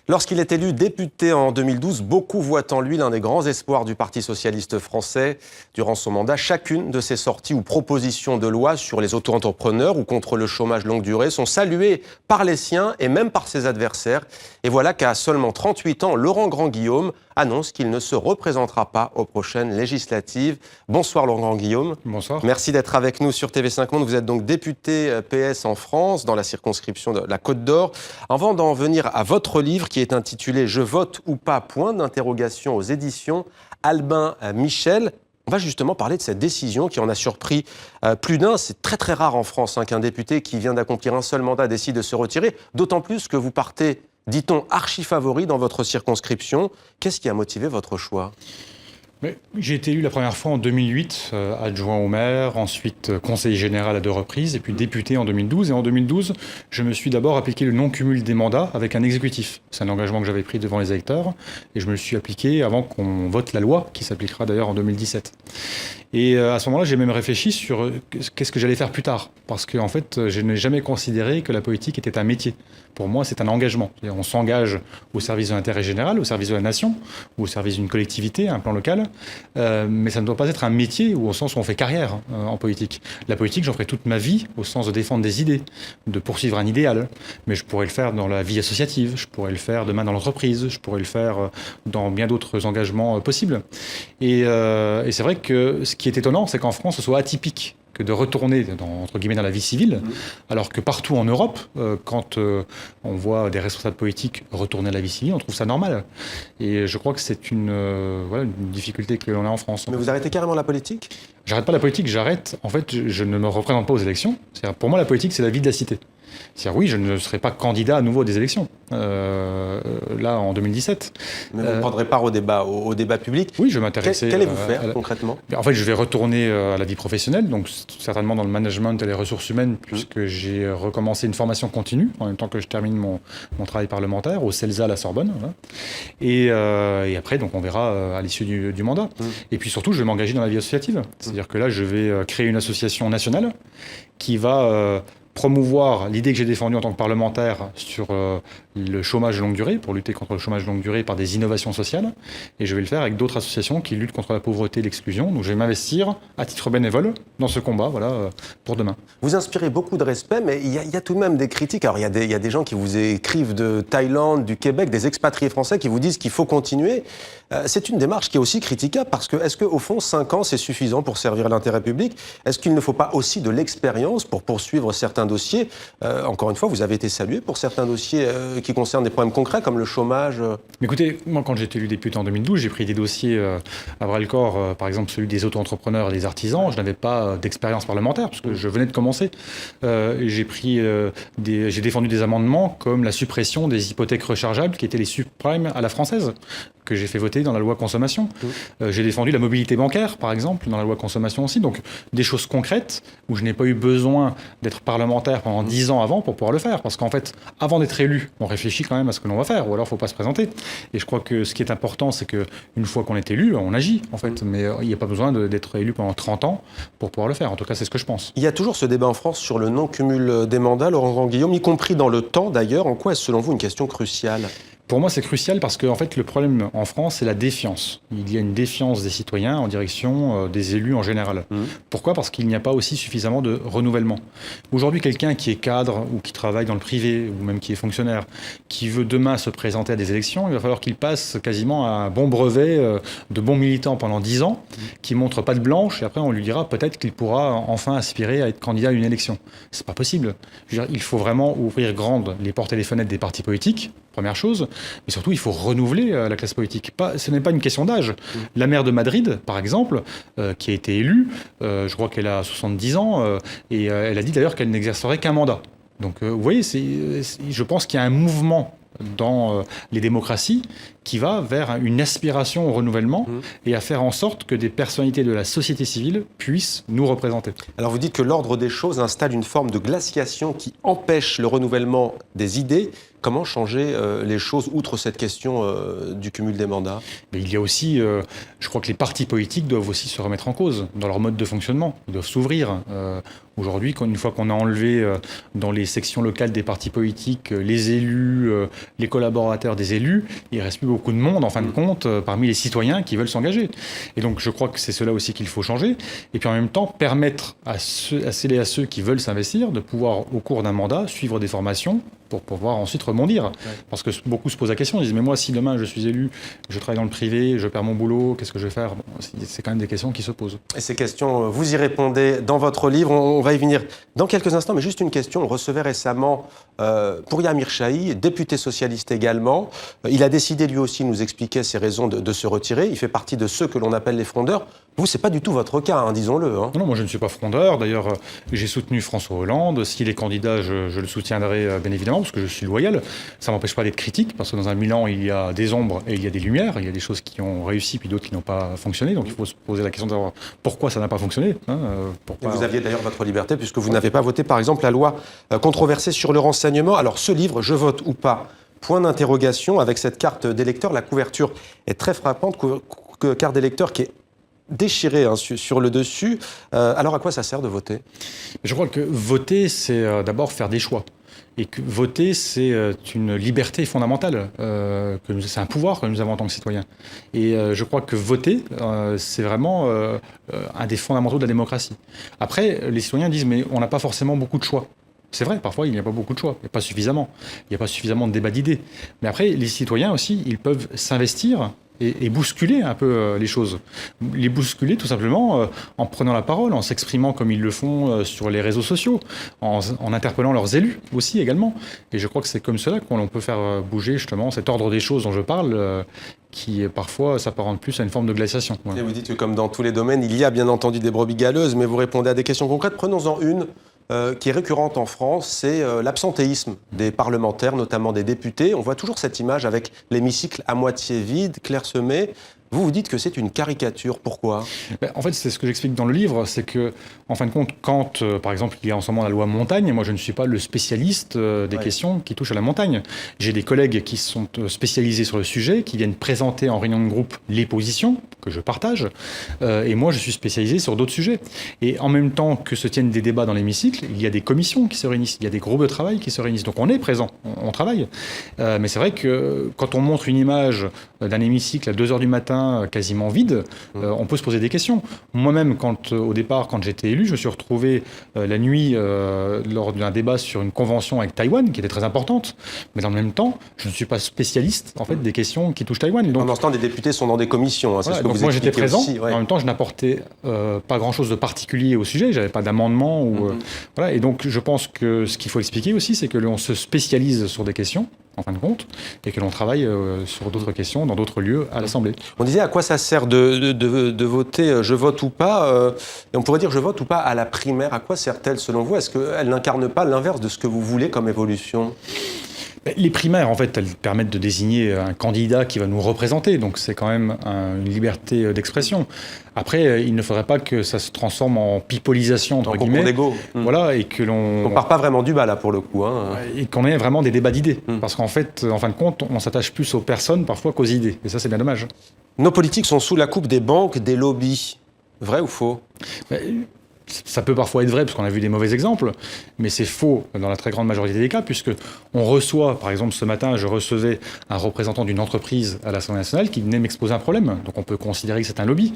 Lorsqu'il est élu député en 2012, beaucoup voient en lui l'un des grands espoirs du Parti socialiste français. Durant son mandat, chacune de ses sorties ou propositions de loi sur les auto-entrepreneurs ou contre le chômage longue durée sont saluées par les siens et même par ses adversaires. Et voilà qu'à seulement 38 ans, Laurent Grandguillaume annonce qu'il ne se représentera pas aux prochaines législatives. Bonsoir Laurent Grandguillaume. Bonsoir. Merci d'être avec nous sur TV5 Monde. Vous êtes donc député PS en France, dans la circonscription de la Côte d'Or. Avant d'en venir à votre livre qui est intitulé « Je vote ou pas ?» point d'interrogation aux éditions Albin Michel. On va justement parler de cette décision qui en a surpris plus d'un. C'est très très rare en France qu'un député qui vient d'accomplir un seul mandat décide de se retirer, d'autant plus que vous partez, dit-on, archi-favori dans votre circonscription. Qu'est-ce qui a motivé votre choix ? J'ai été élu la première fois en 2008, adjoint au maire, ensuite conseiller général à 2 reprises, et puis député en 2012. Et en 2012, je me suis d'abord appliqué le non-cumul des mandats avec un exécutif. C'est un engagement que j'avais pris devant les électeurs, et je me le suis appliqué avant qu'on vote la loi, qui s'appliquera d'ailleurs en 2017. Et à ce moment-là, j'ai même réfléchi sur qu'est-ce que j'allais faire plus tard. Parce qu'en fait, je n'ai jamais considéré que la politique était un métier. Pour moi, c'est un engagement. On s'engage au service de l'intérêt général, au service de la nation, ou au service d'une collectivité, un plan local. Mais ça ne doit pas être un métier ou au sens où on fait carrière en politique. La politique, j'en ferai toute ma vie au sens de défendre des idées, de poursuivre un idéal. Mais je pourrais le faire dans la vie associative, je pourrais le faire demain dans l'entreprise, je pourrais le faire dans bien d'autres engagements possibles. Et c'est vrai que ce qui est étonnant, c'est qu'en France, ce soit atypique que de retourner entre guillemets dans la vie civile, alors que partout en Europe, quand on voit des responsables politiques retourner à la vie civile, on trouve ça normal. Et je crois que c'est une difficulté que l'on a en France. Mais vous arrêtez carrément la politique ? J'arrête pas la politique, j'arrête. En fait, je ne me représente pas aux élections. Pour moi, la politique, c'est la vie de la cité. C'est-à-dire, oui, je ne serai pas candidat à nouveau à des élections, là, en 2017. Mais vous ne prendrez part au débat public ? Oui, je m'intéressais... Qu'allez-vous faire, concrètement ? En fait, je vais retourner à la vie professionnelle, donc certainement dans le management et les ressources humaines, puisque j'ai recommencé une formation continue, en même temps que je termine mon travail parlementaire, au CELSA à la Sorbonne. Voilà. Et après, donc, on verra à l'issue du mandat. Et puis surtout, je vais m'engager dans la vie associative. C'est-à-dire que là, je vais créer une association nationale qui va... promouvoir l'idée que j'ai défendue en tant que parlementaire sur le chômage de longue durée, pour lutter contre le chômage de longue durée par des innovations sociales. Et je vais le faire avec d'autres associations qui luttent contre la pauvreté et l'exclusion. Donc je vais m'investir à titre bénévole dans ce combat, voilà, pour demain. Vous inspirez beaucoup de respect, mais il y a tout de même des critiques. Alors il y a des gens qui vous écrivent de Thaïlande, du Québec, des expatriés français qui vous disent qu'il faut continuer. C'est une démarche qui est aussi critiquable parce que, est-ce qu'au fond, 5 ans, c'est suffisant pour servir l'intérêt public ? Est-ce qu'il ne faut pas aussi de l'expérience pour poursuivre certains dossiers ? Encore une fois, vous avez été salué pour certains dossiers qui concernent des problèmes concrets comme le chômage. Écoutez, moi, quand j'ai été élu député en 2012, j'ai pris des dossiers à bras-le-corps, par exemple celui des auto-entrepreneurs et des artisans. Je n'avais pas d'expérience parlementaire parce que je venais de commencer. J'ai défendu des amendements comme la suppression des hypothèques rechargeables qui étaient les subprimes à la française, que j'ai fait voter dans la loi consommation. J'ai défendu la mobilité bancaire, par exemple, dans la loi consommation aussi. Donc, des choses concrètes où je n'ai pas eu besoin d'être parlementaire pendant 10 ans avant pour pouvoir le faire. Parce qu'en fait, avant d'être élu, on réfléchit quand même à ce que l'on va faire, ou alors il ne faut pas se présenter. Et je crois que ce qui est important, c'est qu'une fois qu'on est élu, on agit, en fait. Mais il n'y a pas besoin d'être élu pendant 30 ans pour pouvoir le faire. En tout cas, c'est ce que je pense. Il y a toujours ce débat en France sur le non-cumul des mandats, Laurent Grandguillaume, y compris dans le temps d'ailleurs. En quoi est-ce, selon vous, une question cruciale ? Pour moi, c'est crucial parce que en fait, le problème en France, c'est la défiance. Il y a une défiance des citoyens en direction des élus en général. Pourquoi ? Parce qu'il n'y a pas aussi suffisamment de renouvellement. Aujourd'hui, quelqu'un qui est cadre ou qui travaille dans le privé ou même qui est fonctionnaire, qui veut demain se présenter à des élections, il va falloir qu'il passe quasiment un bon brevet de bon militant pendant 10 ans, qui montre patte blanche, et après on lui dira peut-être qu'il pourra enfin aspirer à être candidat à une élection. C'est pas possible. Je veux dire, il faut vraiment ouvrir grandes les portes et les fenêtres des partis politiques, première chose. Mais surtout, il faut renouveler la classe politique. Ce n'est pas une question d'âge. La maire de Madrid, par exemple, qui a été élue, je crois qu'elle a 70 ans, et elle a dit d'ailleurs qu'elle n'exercerait qu'un mandat. Donc, vous voyez, je pense qu'il y a un mouvement dans les démocraties qui va vers une aspiration au renouvellement et à faire en sorte que des personnalités de la société civile puissent nous représenter. Alors vous dites que l'ordre des choses installe une forme de glaciation qui empêche le renouvellement des idées. Comment changer les choses, outre cette question du cumul des mandats? Mais il y a aussi, je crois que les partis politiques doivent aussi se remettre en cause dans leur mode de fonctionnement. Ils doivent s'ouvrir. Aujourd'hui, une fois qu'on a enlevé dans les sections locales des partis politiques les élus, les collaborateurs des élus, il ne reste plus beaucoup de monde, en fin de compte, parmi les citoyens qui veulent s'engager. Et donc, je crois que c'est cela aussi qu'il faut changer. Et puis, en même temps, permettre à celles et à ceux qui veulent s'investir de pouvoir, au cours d'un mandat, suivre des formations pour pouvoir ensuite rebondir. Ouais. Parce que beaucoup se posent la question, ils disent « Mais moi, si demain je suis élu, je travaille dans le privé, je perds mon boulot, qu'est-ce que je vais faire ?» Bon, c'est quand même des questions qui se posent. Et ces questions, vous y répondez dans votre livre. On va y venir dans quelques instants, mais juste une question. On recevait récemment Pouria Mirchahi, député socialiste également. Il a décidé lui aussi, nous expliquer ses raisons de se retirer. Il fait partie de ceux que l'on appelle les frondeurs. Vous, c'est pas du tout votre cas, hein, disons-le. Hein. Non, moi je ne suis pas frondeur. D'ailleurs, j'ai soutenu François Hollande. S'il est candidat, je le soutiendrai bien évidemment, parce que je suis loyal. Ça ne m'empêche pas d'être critique, parce que dans un bilan, il y a des ombres et il y a des lumières. Il y a des choses qui ont réussi, puis d'autres qui n'ont pas fonctionné. Donc il faut se poser la question de savoir pourquoi ça n'a pas fonctionné. Hein, Vous aviez d'ailleurs votre liberté, puisque vous n'avez pas voté, par exemple, la loi controversée sur le renseignement. Alors ce livre, Je vote ou pas, point d'interrogation, avec cette carte d'électeur, la couverture est très frappante, carte d'électeur qui est déchiré sur le dessus. Alors à quoi ça sert de voter? Je crois que voter, c'est d'abord faire des choix. Et que voter, c'est une liberté fondamentale, c'est un pouvoir que nous avons en tant que citoyens. Et je crois que voter, c'est vraiment un des fondamentaux de la démocratie. Après, les citoyens disent, mais on n'a pas forcément beaucoup de choix. C'est vrai, parfois, il n'y a pas beaucoup de choix, il n'y a pas suffisamment. Il n'y a pas suffisamment de débat d'idées. Mais après, les citoyens aussi, ils peuvent s'investir et bousculer un peu les choses. Les bousculer tout simplement en prenant la parole, en s'exprimant comme ils le font sur les réseaux sociaux, en interpellant leurs élus aussi également. Et je crois que c'est comme cela qu'on peut faire bouger justement cet ordre des choses dont je parle, qui parfois s'apparente plus à une forme de glaciation. Et vous dites que comme dans tous les domaines, il y a bien entendu des brebis galeuses, mais vous répondez à des questions concrètes. Prenons-en une qui est récurrente en France, c'est l'absentéisme des parlementaires, notamment des députés. On voit toujours cette image avec l'hémicycle à moitié vide, clairsemé. Vous dites que c'est une caricature. Pourquoi ? En fait, c'est ce que j'explique dans le livre, c'est que, en fin de compte, quand, par exemple, il y a en ce moment la loi montagne, moi je ne suis pas le spécialiste des questions qui touchent à la montagne. J'ai des collègues qui sont spécialisés sur le sujet, qui viennent présenter en réunion de groupe les positions que je partage, et moi je suis spécialisé sur d'autres sujets. Et en même temps que se tiennent des débats dans l'hémicycle, il y a des commissions qui se réunissent, il y a des groupes de travail qui se réunissent. Donc on est présent, on travaille. Mais c'est vrai que quand on montre une image d'un hémicycle à 2h du matin, quasiment vide, on peut se poser des questions. Moi-même, au départ, quand j'étais élu, je me suis retrouvé la nuit lors d'un débat sur une convention avec Taïwan, qui était très importante, mais dans le même temps, je ne suis pas spécialiste en fait, des questions qui touchent Taïwan. Donc, pendant ce temps, des députés sont dans des commissions, hein, c'est voilà, ce que donc vous moi j'étais présent, aussi, ouais. En même temps je n'apportais pas grand-chose de particulier au sujet, j'avais pas d'amendement, voilà, et donc je pense que ce qu'il faut expliquer aussi, c'est que l'on se spécialise sur des questions, en fin de compte, et que l'on travaille sur d'autres questions dans d'autres lieux à l'Assemblée. On disait à quoi ça sert de voter je vote ou pas et on pourrait dire je vote ou pas à la primaire. À quoi sert-elle selon vous? Est-ce qu'elle n'incarne pas l'inverse de ce que vous voulez comme évolution? Les primaires, en fait, elles permettent de désigner un candidat qui va nous représenter, donc c'est quand même une liberté d'expression. Après, il ne faudrait pas que ça se transforme en pipolisation, entre guillemets. D'ego. Voilà, et que l'on... On part pas vraiment du bas, là, pour le coup. Hein. Et qu'on ait vraiment des débats d'idées. Parce qu'en fait, en fin de compte, on s'attache plus aux personnes, parfois, qu'aux idées. Et ça, c'est bien dommage. Nos politiques sont sous la coupe des banques, des lobbies. Vrai ou faux? Ça peut parfois être vrai, parce qu'on a vu des mauvais exemples, mais c'est faux dans la très grande majorité des cas, puisque on reçoit, par exemple ce matin, je recevais un représentant d'une entreprise à l'Assemblée nationale qui venait m'exposer un problème, donc on peut considérer que c'est un lobby.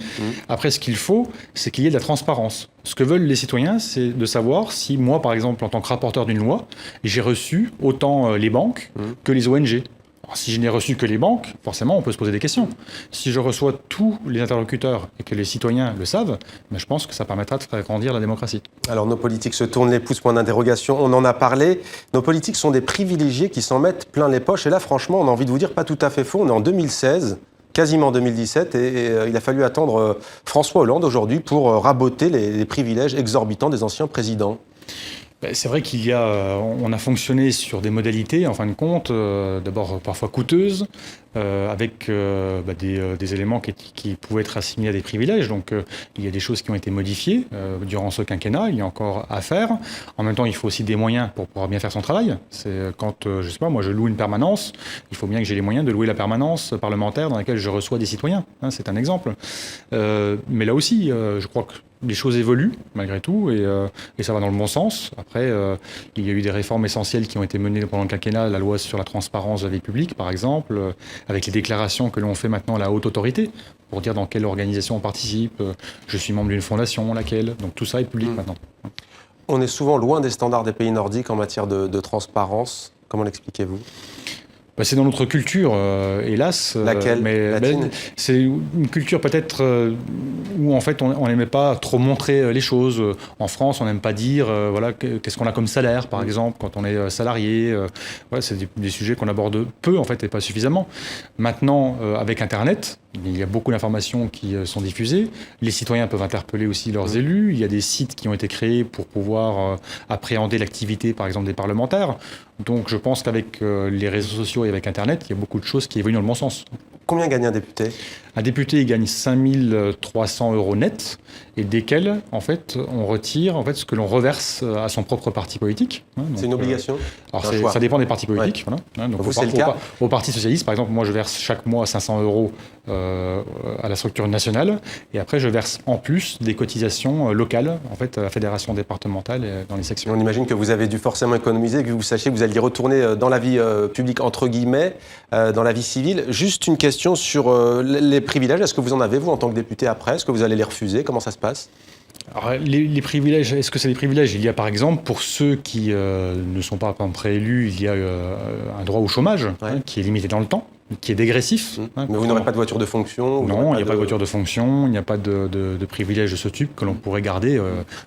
Après, ce qu'il faut, c'est qu'il y ait de la transparence. Ce que veulent les citoyens, c'est de savoir si moi, par exemple, en tant que rapporteur d'une loi, j'ai reçu autant les banques que les ONG. Alors, si je n'ai reçu que les banques, forcément, on peut se poser des questions. Si je reçois tous les interlocuteurs et que les citoyens le savent, je pense que ça permettra de faire grandir la démocratie. Alors, nos politiques se tournent les pouces, point d'interrogation. On en a parlé. Nos politiques sont des privilégiés qui s'en mettent plein les poches. Et là, franchement, on a envie de vous dire pas tout à fait faux. On est en 2016, quasiment 2017, et il a fallu attendre François Hollande aujourd'hui pour raboter les privilèges exorbitants des anciens présidents. C'est vrai on a fonctionné sur des modalités, en fin de compte, d'abord parfois coûteuses, avec des éléments qui pouvaient être assimilés à des privilèges. Donc il y a des choses qui ont été modifiées durant ce quinquennat, il y a encore à faire. En même temps, il faut aussi des moyens pour pouvoir bien faire son travail. C'est quand, je sais pas, moi je loue une permanence, il faut bien que j'ai les moyens de louer la permanence parlementaire dans laquelle je reçois des citoyens. C'est un exemple. Mais là aussi, je crois que les choses évoluent malgré tout et ça va dans le bon sens. Après, il y a eu des réformes essentielles qui ont été menées pendant le quinquennat, la loi sur la transparence de la vie publique par exemple, avec les déclarations que l'on fait maintenant à la haute autorité pour dire dans quelle organisation on participe, je suis membre d'une fondation, laquelle, donc tout ça est public maintenant. On est souvent loin des standards des pays nordiques en matière de transparence. Comment l'expliquez-vous ? C'est dans notre culture, hélas. Laquelle ? Latine ? C'est une culture peut-être où en fait on n'aimait pas trop montrer les choses. En France, on n'aime pas dire voilà, qu'est-ce qu'on a comme salaire, par exemple, quand on est salarié. Voilà, c'est des sujets qu'on aborde peu en fait et pas suffisamment. Maintenant, avec Internet, il y a beaucoup d'informations qui sont diffusées. Les citoyens peuvent interpeller aussi leurs élus. Il y a des sites qui ont été créés pour pouvoir appréhender l'activité, par exemple, des parlementaires. Donc je pense qu'avec les réseaux sociaux et avec Internet, il y a beaucoup de choses qui évoluent dans le bon sens. Combien gagne un député ? Un député, il gagne 5 300 € net, et desquels, en fait, on retire en fait, ce que l'on reverse à son propre parti politique. C'est une obligation ? Alors ça dépend des partis politiques. Ouais. Voilà. Donc vous, c'est le cas ? Au Parti socialiste, par exemple, moi, je verse chaque mois 500 € à la structure nationale, et après, je verse en plus des cotisations locales, en fait, à la fédération départementale et dans les sections. On imagine que vous avez dû forcément économiser, que vous sachiez que vous alliez retourner dans la vie publique, entre guillemets, dans la vie civile. Juste une question sur les privilèges. Est-ce que vous en avez, vous, en tant que député, après ? Est-ce que vous allez les refuser ? Comment ça se passe ? Alors, les privilèges, est-ce que c'est des privilèges ? Il y a par exemple, pour ceux qui ne sont pas préélus, il y a un droit au chômage qui est limité dans le temps, qui est dégressif. Mais vous n'aurez pas de voiture de fonction ? Non, il n'y a pas de voiture de fonction, il n'y a pas de privilège de ce type que l'on pourrait garder.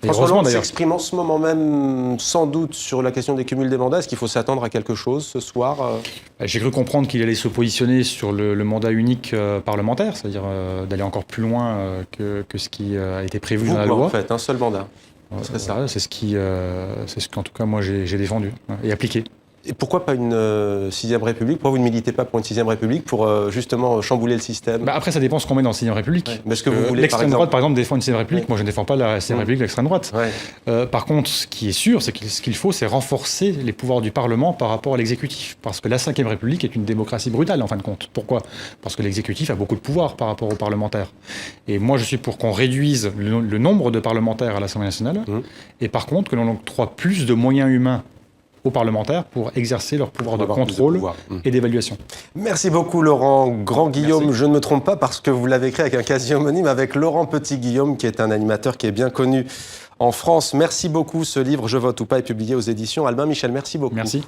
François Hollande s'exprime en ce moment même, sans doute, sur la question des cumuls des mandats. Est-ce qu'il faut s'attendre à quelque chose ce soir ? J'ai cru comprendre qu'il allait se positionner sur le mandat unique parlementaire, c'est-à-dire d'aller encore plus loin que ce qui a été prévu dans la loi. En fait, un seul mandat. C'est ce qu'en tout cas moi j'ai défendu et appliqué. Et pourquoi pas une 6e République ? Pourquoi vous ne militez pas pour une 6e République pour justement chambouler le système ? Après, ça dépend ce qu'on met dans la 6e République. Ouais. Mais est-ce que vous voulez, l'extrême droite, par exemple, défend une 6e République. Ouais. Moi, je ne défends pas la 6e République, l'extrême droite. Ouais. Par contre, ce qui est sûr, c'est que ce qu'il faut, c'est renforcer les pouvoirs du Parlement par rapport à l'exécutif. Parce que la 5e République est une démocratie brutale, en fin de compte. Pourquoi ? Parce que l'exécutif a beaucoup de pouvoir par rapport aux parlementaires. Et moi, je suis pour qu'on réduise le nombre de parlementaires à l'Assemblée nationale. Et par contre, que l'on octroie plus de moyens humains aux parlementaires pour exercer leur pouvoir de contrôle et d'évaluation. Merci beaucoup Laurent Grand-Guillaume. Merci. Je ne me trompe pas parce que vous l'avez écrit avec un quasi-homonyme, avec Laurent Petit-Guillaume, qui est un animateur qui est bien connu en France. Merci beaucoup. Ce livre, Je vote ou pas, est publié aux éditions Albin Michel. Merci beaucoup. Merci.